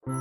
Jeg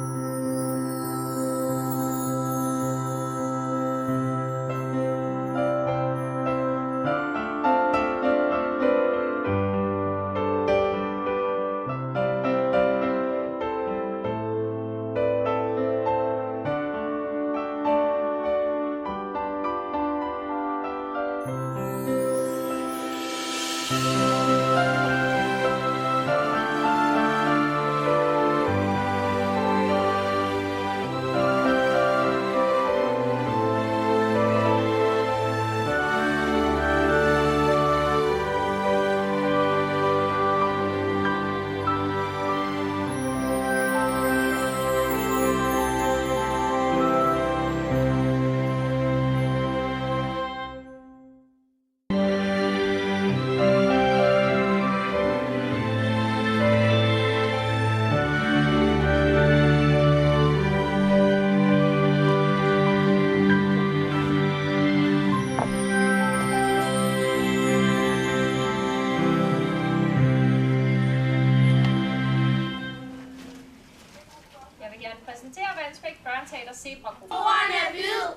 vil gerne præsentere Vandsbæk Børneteater Zebra-gruppen. Foran er hvid.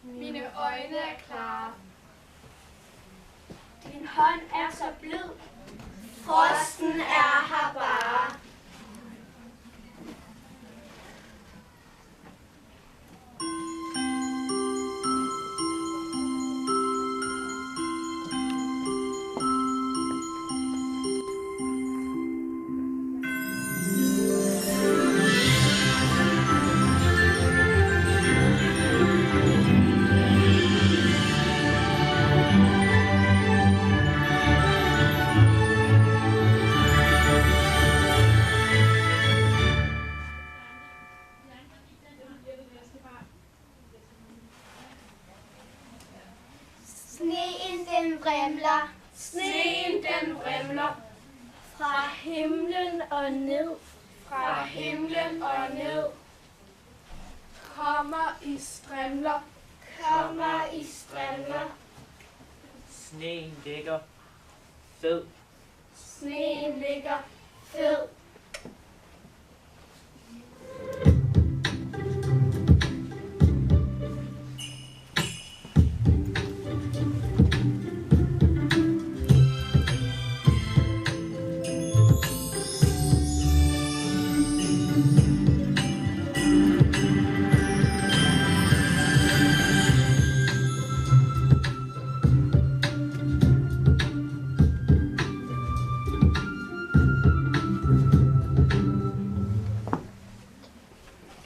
Mine øjne er klare. Din hånd er så blød. Frosten er her bare. Sneen den vrimler, Sneen den vrimler fra himlen og ned, fra himlen og ned. Kommer i strimler, kommer i strimler. Sneen ligger fed. Sneen ligger fed.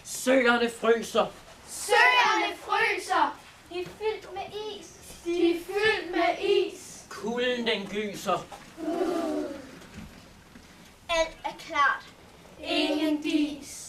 Søerne fryser. søerne fryser, De er fyldt med is. de er fyldt med is. Kulden den gyser. Alt er klart. Ingen dis.